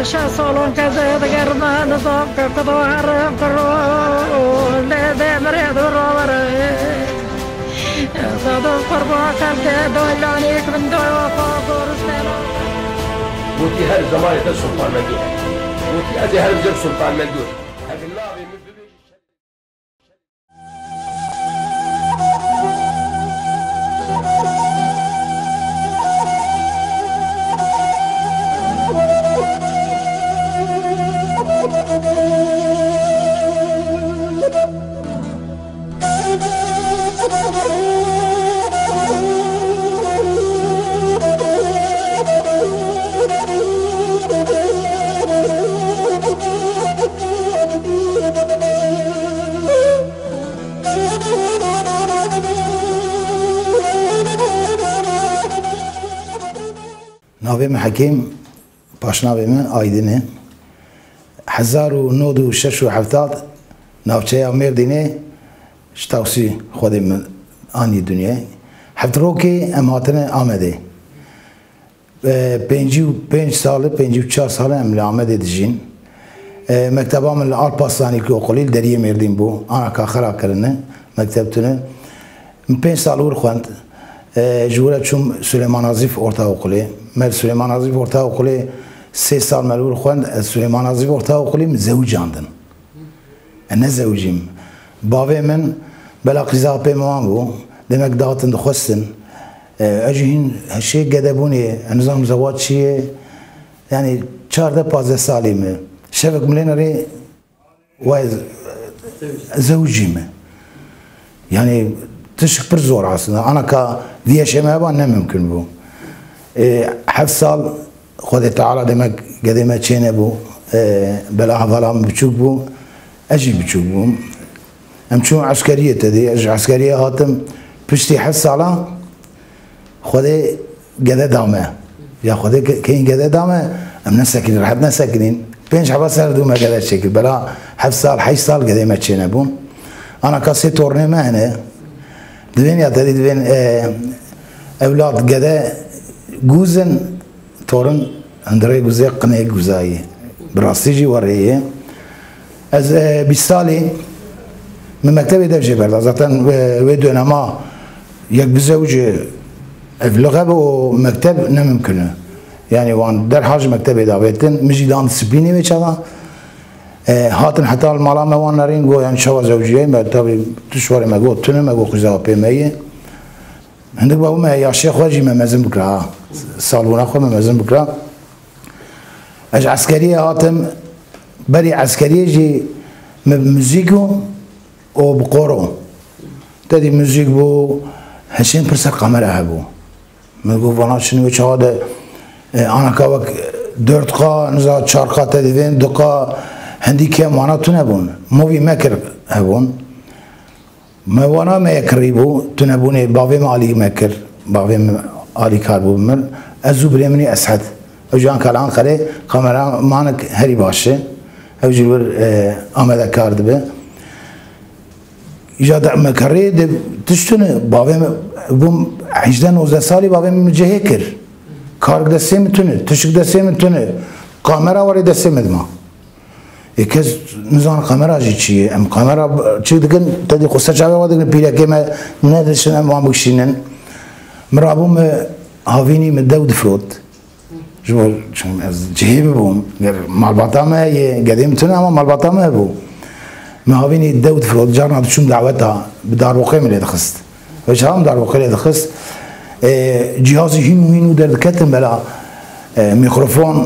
شا سالون كذا دقرنا نظام كقضوا حرم كرو لا مريض الرابر صادق قربا كان دولاني من دوا فاضور سلام بوتي هر زمان سلطان مندور بوتي أزي هر زمان سلطان مندور ناویم حکیم پاشناوی من آیدینه 1976 ناوچه مردینه شتاوسی خودی من آنی دنیا هفت روکی امهاتن آمده 55 ساله 54 ساله املی آمده دجین مکتبا من آلپاسانی که قلیل دریه مردین بو آنا که خراب کرنه مکتبتونه من 5 سال ور خوند جوره چون سلیمان آزیف ارتا وقلی مل سلیمان آزیف ارتا وقلی 3 سال ملور خوند سلیمان آزیف ارتا وقلی مزوجاندن انا زوجیم باوی من بلا قضا پیمان بو دمک داتن دخستن اجهین هشی گدبونی نظام زواج چیه یعنی 14-15 سالیمه شبک ملینری و زوجیمه یعنی تشك برزور عصنا أنا كديش ما يبان نممكن بو 7 سال خذ تعالى دمك قديمة تشين بو بلا عضلام بتشوك بو أجي بتشوك بو أمشون عسكرية تدي أجي عسكرية هاتم بشتي 7 سالة خذ قدة دامة يا خذ كين قدة دامة أم نسكن رحب نسكنين بينش حبا سر دوما قدة شكل بلا 7 سال 8 سال قديمة تشين بو أنا كاسي تورني ما هنا دوين يا تدي دوين أولاد قدا جوزن تورن اندري جوزي قناة جوزاي براستيجي وريه از بيسالي من مكتبي ده جبر لازم ودونا ما يك بزوج أفلغة ومكتب نممكنه يعني وان در حاج مكتبي ده بيتن مجيدان سبيني بيشلا هاتن حتی المالا موان نرین گو یعنی شوا زوجیه ما تابی تشواری ما گو تونه ما گو خزا پیمایه هندک با ما یا شیخ واجی ما مزن بکره سالونا خو ما مزن بکره اج عسکریه هاتم بری عسکریه جی موزیکو و بقورو تدی موزیک بو هشين برسل قمره هبو ما گو وانا شنو چهاد انا کاوک دردقا نزا چارقا تدیدین دقا هندی که مانا تو نبون موی مکر هبون موانا ما یکری بو تو نبونه باوی مالی مکر باوی مالی کار بو من ازو بريمني اسعد اوجان کلان خلی کامرا مانک هری باشه اوجور آمده کرد به ایجاد مکری ده تشتونه باوی بوم 18-19 سالی باوی مجهه کر کار دسته میتونه تشک دسته میتونه کامرا وری دسته میدما یکیز نظام کامرا جی چیه ام کامرا چی دیگه تدی قصه چاوی وادی پیله که ما نداشتن ما بکشینن مرابوم هاوینی مدود فرود جو چون از جهیب بوم مالباتا ما یه قدیم تونه اما مالباتا ما بو ما هاوینی دود فرود جارنا دشون دعوتها بدار وقی ملی دخست وش هم دار وقی دخست جهازی هینو در دکتم بلا میکروفون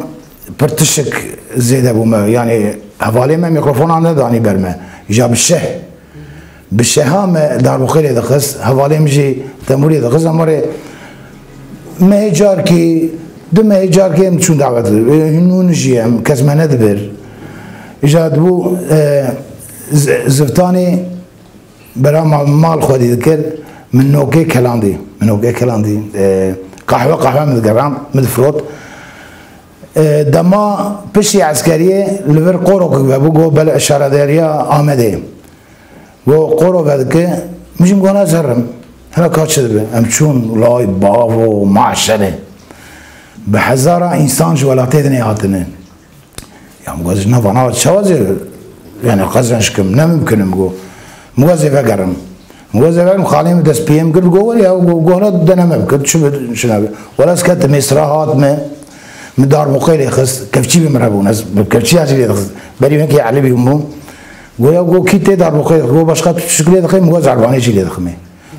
پرتشک زیده بوم یعنی حوالی ما میکروفون آن ندانی برمه جا بشه هم در وقی دخست حوالی میجی تموری دخست اماره مهجار کی دو مهجار کی هم چون دعوت هینو نجیم کس من ندبر ایجاد بو زفتانی برای مال خودی دکر من نوکه کلاندی قهوه مدگرام مدفروت دما پشتی عسکریه لور قورو که بگو بل اشاره داریا آمده و قورو بعد که میشیم گونه زرم هلا کات شده به امچون لای باو و معشره به هزارا انسان جوالاته دنیا هاتنه يا مغازي نفانا شوازي يعني قزنش كم نممكن مغو مغازي فقرم مغازي فقرم خاليم دس بيم قلت قول يا قولت دنا ممكن شنو ولا سكت مسراحات ما مدار مقيل خص كفشي بمربون از كفشي هاجي خص بري من كي علي بيمو ويا جو كي تدار مقيل جو باش خاطر شكل دخي مغاز عرباني جي دخمي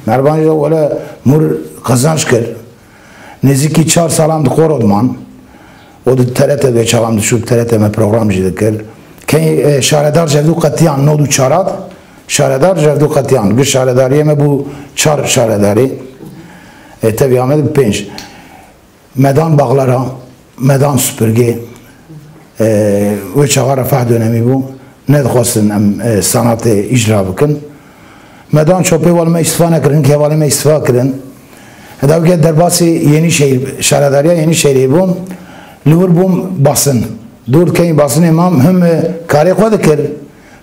عرباني ولا مر قزنش كر نزيكي 4 سالام دخورودمان و دو ثلاثه به چاقام دو شوب ثلاثه ما برنامج جدید کرد که شهردار جدو قطیان نو دو چارات شهردار جدو قطیان گه شهرداری ما بو 4 شهرداری tabi آمد 5 مدان باغلارا مدان سپرگی و چاقا رفع دونمی بو ندخواستن ام صنعت اجرا بکن مدان چوپی والا ما استفا نکردن که والا ما استفا کردن هداو که در باسی یعنی شهر شهرداری یعنی شهری بوم لور بوم باسن دور که باسن امام هم کاری خود کرد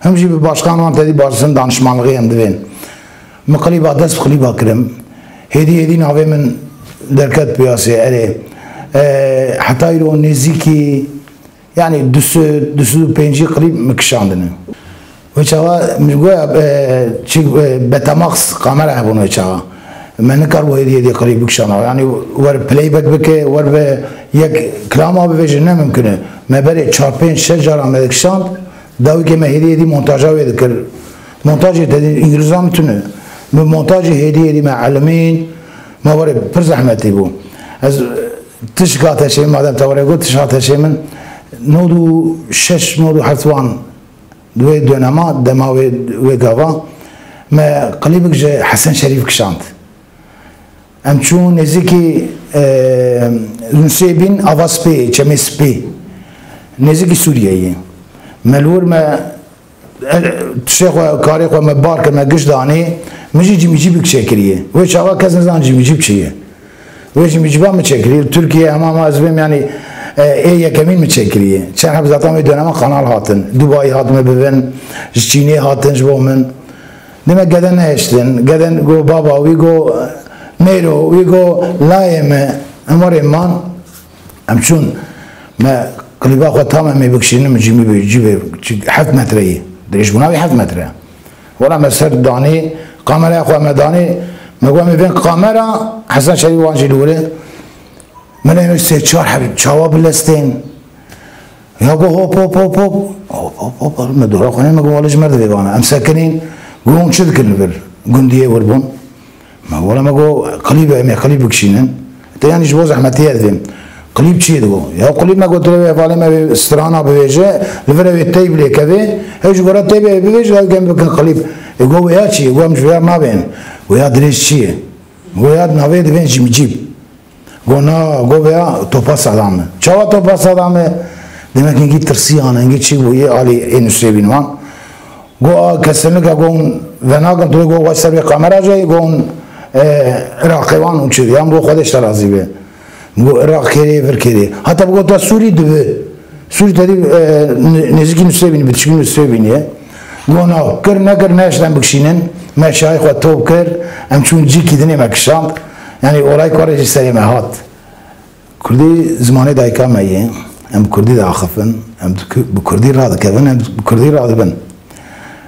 هم جی به باشقان وان تدی باسن دانشمنلقی هم دوین مقلیبا دست قلیبا کرم هدی ناوی من درکت بیاسی اره حتی ایرو نزیکی یعنی دوسو پنجی قلیب مکشاندنه و چاوا مجگویا چی بتماخص قامر هبون و چاوا من نکار و هدی قریب بکشانه یعنی ور پلی بک بکه ور به یک کلام آب بجه نممکنه ما بره 4-5-6 جار آمده کشاند داوی که ما هدی مونتاجا وید کر مونتاجی تدی انگلیزا میتونه به مونتاجی هدی ما علمین ما ور پر زحمتی بو از تشکات شی مادام توره گفت تشکات شی من نودو 6 نودو حتوان دوی دونما دماوی و گاوا ما قلیبک جه حسن شریف کشاند ام چون نزدیکی نسبین آواسپی چمسپی نزدیکی سوریایی ملور ما تشیخ و کاری خو ما بار که ما گش دانی مجی جیمی بکشکریه و چاوا کس نزان جیمی چیه و جیمی با مچکریه ترکیه همه از بیم یعنی یکمین مچکریه چند هم زاتام دونم کانال هاتن دبی هاتم ببین چینی هاتن جبو من نم گدن نهشتن گدن گو بابا وی گو میرو ویگو لایم امر ایمان امچون ما قلیبا خود تمام میبکشینم جیمی بیجیب 7 متری درش بناوی 7 متره ولا مسر دانی کاملا خو مدانی مگو میبین کامرا حسن شریف وانجی دوره من اینو 3-4 حبیب چاوا بلستین یا گو هوپ هوپ هوپ هوپ مدورا خونه مگو والج مرد بیگانه ام سکنین گون چه دکن بر گندیه وربون ما ولا ما جو قليب بكشينن تاني جوا زحمتي هذين قليب شيء دو يا قليب ما قلت له فالي ما استرانا بوجه لفرا التيب لي كذا هيج برا التيب بوجه جنب كان قليب يقول يا شيء يقول مش فيها ما بين ويا دريش شيء ويا نافي دفين جيب قلنا قول يا توباس عدامه شو توباس عدامه دمك نجي ترسيانا نجي شيء ويا علي إنسربين وان قو كسرنا قون وناقم تقول قو واسر بكاميرا جاي قون راقیوان اون چیزی هم رو خودش ترازی به راق کری فر کری حتی بگو تا سوری دوه سوری تدی نزدیکی نسته بینی بتشکی نسته بینیه گونا کر نکر نشدن بکشینن ما شای خود توب کر هم چون جی کدنی مکشاند یعنی اولای کارش سری مهات کردی زمانه دایکا میه هم کردی داخفن هم بکردی راد کردن هم بکردی راد بن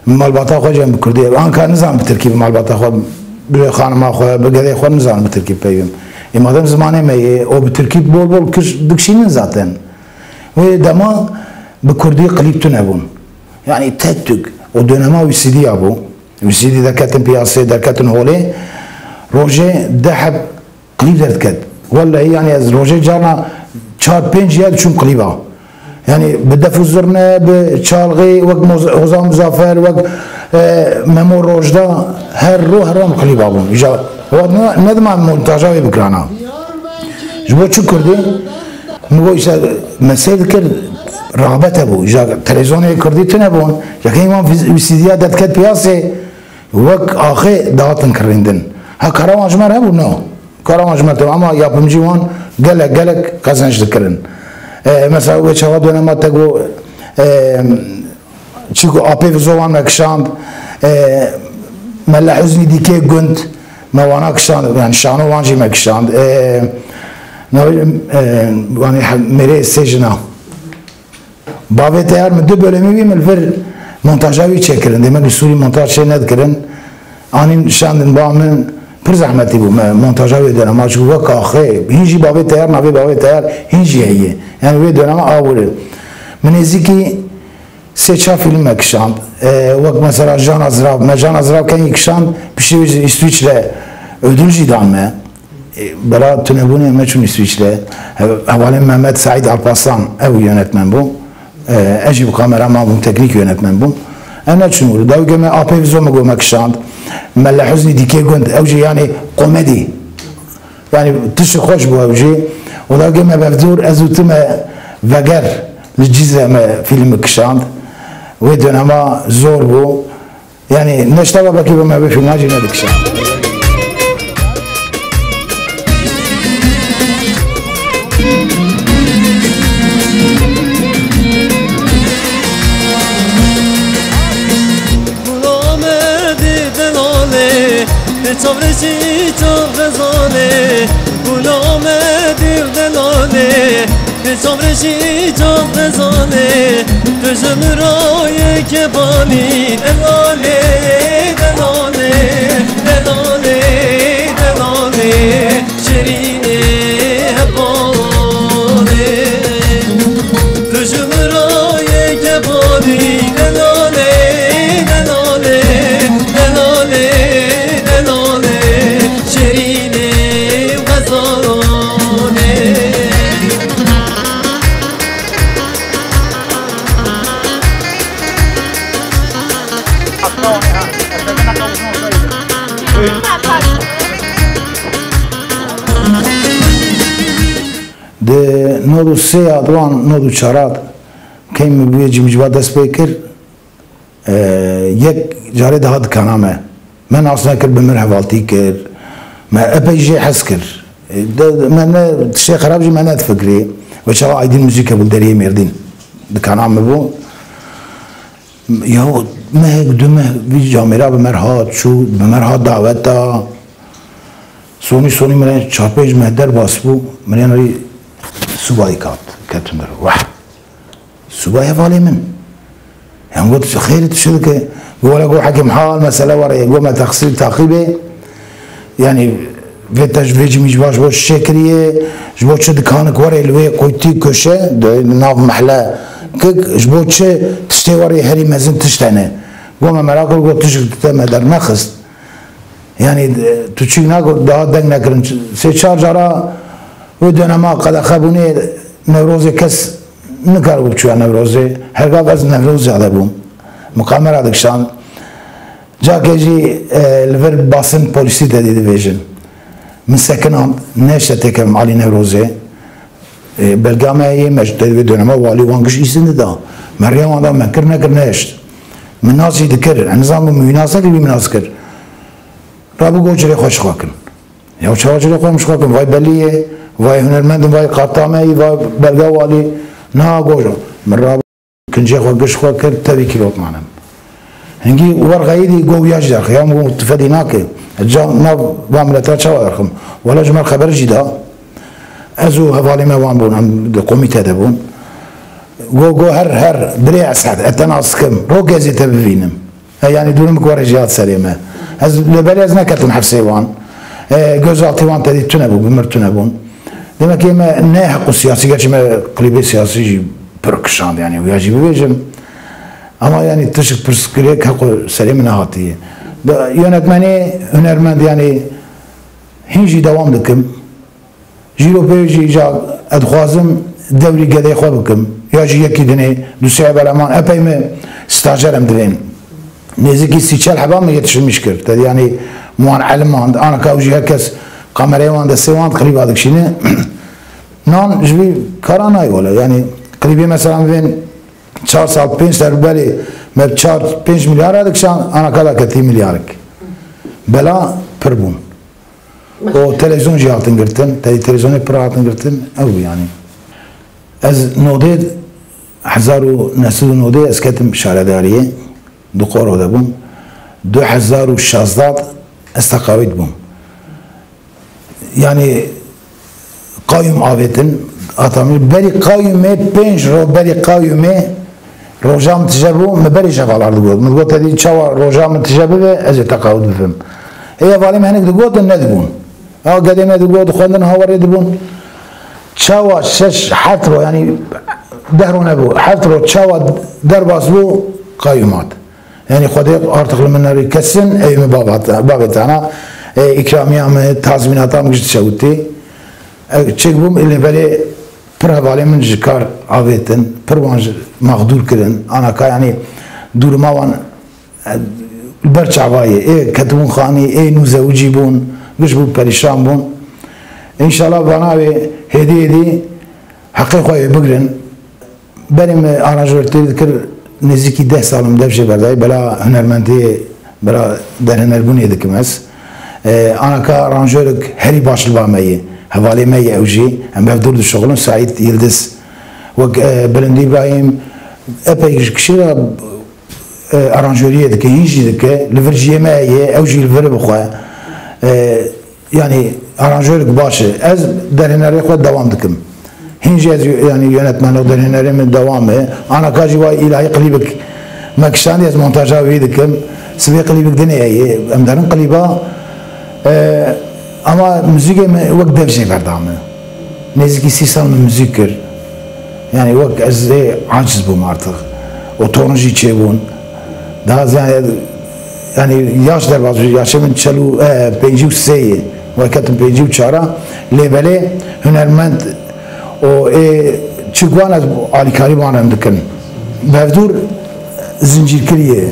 مالباتا خود هم بکردی آن کار نظام بترکیب مالباتا خود بر خانم آخر بقدر خود نزان بترکیب پیام امادم زمانه میه او بترکیب بول کش دکشینن زاتن و دما بکردی قلیب تو نبون یعنی تک و دنما ویسیدی ابو ویسیدی دکتن پیاسه دکتن هوله روزه دهب قلیب درد کد والله یعنی از روزه جانا 4-5 یاد چون قلیبا یعنی بدفع زرنه به چالغی وقت حزام مزافر وقت ممور روجدا هر رو هرام قلیبا بون ایجا ندمان منتاجاوی بکرانا جبو چو کردی مگو ایسا مسئله کرد رغبت بو ایجا تلویزیونی کردی تو نبون یکی ایمان ویسیدیا داد کد پیاسه وقت آخه داتن کردن ها کارام اجمر هبو نه کارام اجمر تو اما یاپمجی وان گلک قزنش دکرن مثلا و چه وقت دنما تگو چیکو آپی وزوان مکشاند ملا حزنی دیگه گند موانا کشاند یعنی شانو وانجی مکشاند یعنی میره سجنا باوی تیار من دو بölümü بیم الفر montajavî çekirin demek Suri montaj şey nedkirin anîn şandin bamın pir zahmetî bû me montajavî dönem çünkü wek axê hinjî bavê teyar navê bavê teyar hinjî heye yani wê dönema awirê min nêzîkî sê çar film kişand wek mesela Can Azrav me Can Azrav kenî kişand piştî wî İsviçre ödül jî dan me bera tunebûnê me çûn İsviçre hevalên Mehmet Saîd Alparslan ew yönetmen bû اجی kameraman bûm teknik yönetmen bûm em neçûn daw me apê vizoma gome kişand me li Huznî dîkê gund ew jî yani komedî yani tişi xweş bû ew jî û daw me bevdûr ez û tu me veger li Cîzre me filmê kişand wê dönema zor bû yani neşteva bekî me vê filma jî nedikişand چاورشی چاوزانه غلام دیر دلانه چاورشی چاوزانه تو جمرای که بانی دلانه دلانه دلانه دلانه شرینه هبانه تو جمرای که بانی دلانه دلانه دلانه de nodu sê adwan nodu çarat kêm min bûye cimcîva dest pê kir yek carê daha dikana me me nas nekir bi mir hevaltî kir me epey jê hez kir me ne tiştê xerab jî me nedifikrî ve çawa aydîn müzik hebû deriyê Mêrdîn dikana me bû ya mehek du meh vî camêra bi mer hat çû bi mer hat davet da sonî min çar pênc meh derbas bû min rî subayî kat ketim der weh subay hevalê min yan got xêrê tu şi dike were got hekim hal mesele were got me teqsîr taqîbê yani vê te ji vê cimî baş bo şişê kiriye ji bo çi dikanik were li wê qoytî köşe nav mehle kik ji bo çi tiştê were herî mezin tiştene got me merak kir got tişt te me dernexist yani tu çî nagot daha deng nekirin sê çar cara wê dönema qedexe bûnê Newrozê kes nikaribû biçûya Newrozê hergav ez Newroz zêde bûm muqamera dikişand cakê jî li vir basın polîsî de dîvêjin min sekinand neşte têkevim alî Newrozê belga me heye me ji wê dönema walî wan giş îsîn dida me rêya wan da me kir nekir neşt min nas jî dikir nizam min wî nas nekir wî min nas kir rabû got cilê xwe şixwakin ya çawa cilê xwe min şixwakin vay beliyê vay hunermendim vay qatameyî vay belga walî na gojo min rabû kincê xwe giş xwe kir tevî kîlotmanim hingî werxeyîdî gowiya jî derxî ya min tu fedî nakê ca nav va mileta çawa derxim wela ji me xeber jî da ez û hevalê me wan bûn em di komîte de bûn go her birê esed ete nas dikim ro gezê te bivînim yani dûrim ku were jî hat serê me ez li berê ez neketim hefsê wan gözaltî wan te dî tune bû bi mir tune bûn demek ki me ne heqû siyasî gerçi me klîbê siyasî jî pir kişand yani wîya jî bibêjim ama yani tişik pirskirêk heqû serê min nehatiye yönetmenê hunermend yani hin jî dewam dikim jîro pê jî îca ez dixwazim dewrî gedê xwe bikim ya jî yekî dinê du sê beraman epey me stajer em divên nêzîkî sîçel heba me yetişirmiş kir tedî yani wan elim mand anaka ew jî herkes kamerayê wan destê wan klîba dikişîne nan ji vî kara nayê wele yani klîbê mesela vên 4 sal 5 derberî me 4-5 milyara dikişan anaka da ketî milyarik bela pir bûn o televizyon jî hatin girtin televizyonê pir hatin girtin ew yani ez nodê 1990 ez ketim şaredariyê du qoro de bûm 2016 ez teqawît bûm yani qayyum avêtin atamî berî qayyumê 5 ro berî qayyumê روجام تجابو مبري شغال على الجود من قلت هذه شوا روجام تجابو أجي تقاعد بفهم هي فالي مهنك الجود الندبون أو قديم الجود خلنا هواري دبون شوا شش حترو يعني دهرون أبو حترو شوا درباسلو قيمات يعني خدي أرتقل من الكسن أي بابت أنا إكرامي عم تازمينات عم جت شوتي تشكبوم اللي بالي برهالي من جكار عبيتن بروانج مغدور كرن أنا كيعني دور ما وان برشة عباية إيه كتبون خاني إيه نوزوجي بون قش بون بريشان بون إن شاء الله بناوي هدي حقيقة بقرن بريم أنا جورتي ذكر نزيكي 10 سال مدبشة برداي بلا هنرمندي بلا در هنربوني ذكمس أنا كرانجورك هري باش البامية هوالي مية أوجي هم بفدور دو شغلون سعيد يلدس وك بلندي إبراهيم أبي كشيرا أرانجورية ذكي يجي ذكي لفرجية مية أوجي الفرب أخوة يعني أرانجورك باشا أز در هنري خود دوام دكم هنجي يعني ينتمنى در هنري من دوامه أنا كاجي واي إلهي قليبك مكشان يز مونتاجا ويدكم سبي قليبك دنيا أم دارن قليبا اما موزیک وقت دفجه بردامه نزدیکی 30 سال من موزیک کرد یعنی وقت از عاجز بوم artık otonoji چه بون daha yani yaş der bazı yaşımın çalu 53 vakatın 53 lebele hünermend o çıkwan az alikari banam dikin bevdur zincirkiriye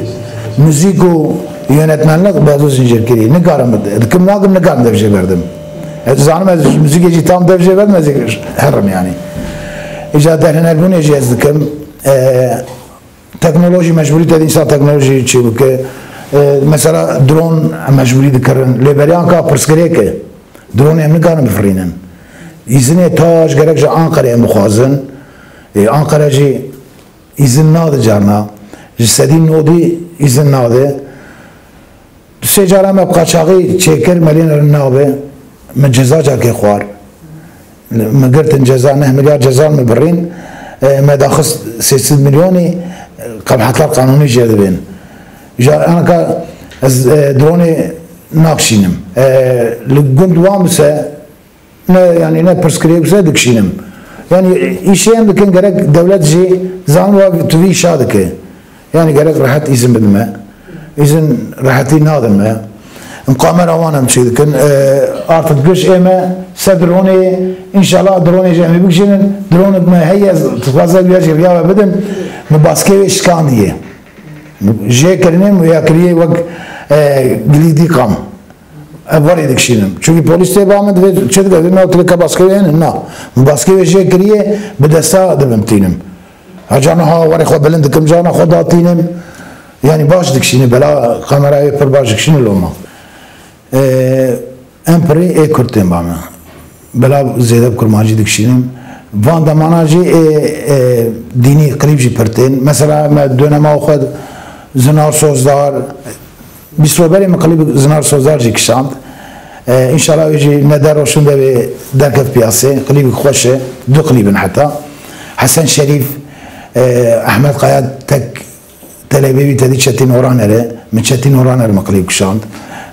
müziko yönetmenlik bazı zincirkiriye ne karım dikim nagım ne karım devje verdim zanım müzikeci tam devje vermez herrim yani icad hünerbun ecez dikim teknoloji mecburi dedi insan teknoloji çabuk mesela drone mecburi dikirın leberiyan ka perskereke drone emni karım bifrinin izine taş gerekçe Ankara'ya mukhazın Ankara'cı izin nadı carna Sedin nodi izin nadı secara kaçağı çeker melin nabe من جزا جاكي خوار ما قلت جزا 9 مليار جزا مبرين ما داخل 600 مليوني قبحة القانوني جاذبين انا كا دروني ناقشينم لقند وامسه يعني نه برسكريبسه دكشينم يعني işeyen dikin gerek devlet ji zanwa tuvi şadike yani gerek rahat izin bilme izin rahati nadime kamera avanım çiğdikin artık güç eme sedroni inşallah drone jemi bikşinin drone me heyez fazla bir şey ya bedim me baske ve şkan diye je kerinin ya kriye vak glidi kam var edikşinim çünkü polis de bağımdı ve çedik dedim o tlaka baske yani na baske ve je kriye bedesta demtinim hacana ha var xo belend kim jana xoda tinim yani baş dikşini bela kamerayı per baş dikşini loma empri kurtem bana bela zedab kurmacı dikşinim van da manacı dini qribji perten mesela ma döneme oxad zinar sozdar bisroberi maqlib zinar sozdar jikşand inşallah يجي ندر وشنده دركت بياسه قليب خوشه دو قليبن حتى حسن شريف احمد قياد تك تلبيبي تدي شتين ورانره من شتين ورانره مقليب كشاند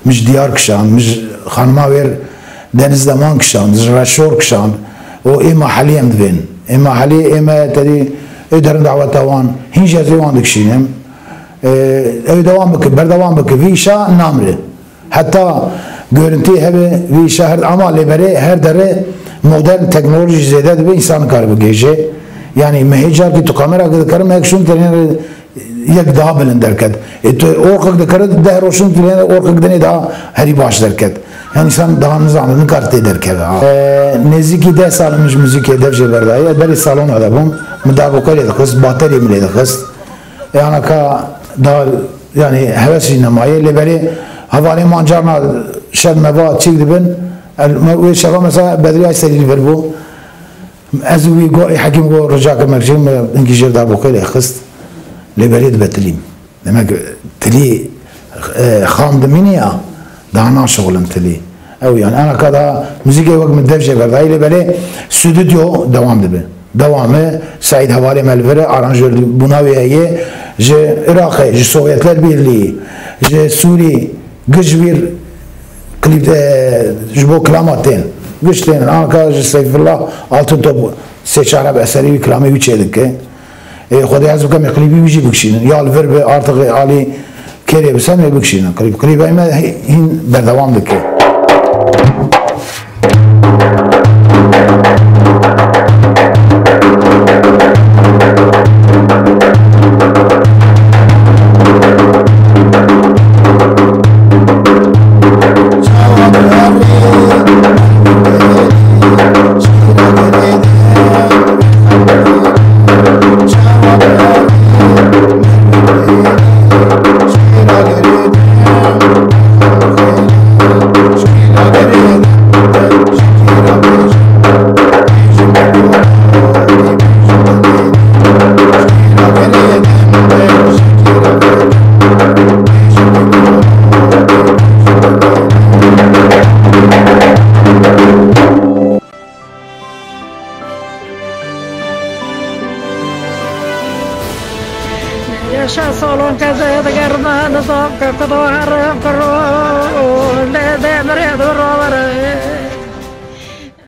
مش ديار كشاند مش خانماوير دنز زمان كشاند رشور كشاند و اما حاليا مدفن اما حالي اما تدي ادر دعوه توان هين جازوان دكشينم اي دوام بك بردوام بك فيشا نامره حتى görüntü hebe bir şehir ama lebere her dere modern teknoloji zede de insan karbu gece yani mehicar ki to kamera da karım ekşun terine yak daha bilen derket orkak da karı da roşun terine orkak da ne daha heri baş derket yani insan daha nizamını kart ederken neziki de salmış müzik ederce verdaya beri salon adamım müdavukar ederiz bateri mi ederiz yani ka daha yani hevesi namaye lebere havale mancarna şer meva çiğ dibin ve şeva mesela bedriye serili ver bu azwi go hakim go rıca kemercim İngilizce da bu kale xist leberid betlim demek tli xandmini ya daha şoğlum tli ev yani ana kada müzik evak medevce verdi lebele stüdyo devam dibe devamı Said Havale Melvere aranjör bunaviyeye ji Irak'e, ji Sovyetler Birliği, ji Suriye güç bir klipte ji bo klamatên güçlerin Ankara ji Seyfullah Altıntop seçarab eseri bir klamı bir çedik. Xwedê ez bikim klîbî wî jî bikişînin ya li vir bi artık alî kerê bisem ê bikişînin klîbê me hîn berdewam dike. Yaşa solon kazı da gerdan da kapı da harım karo le de mere duro var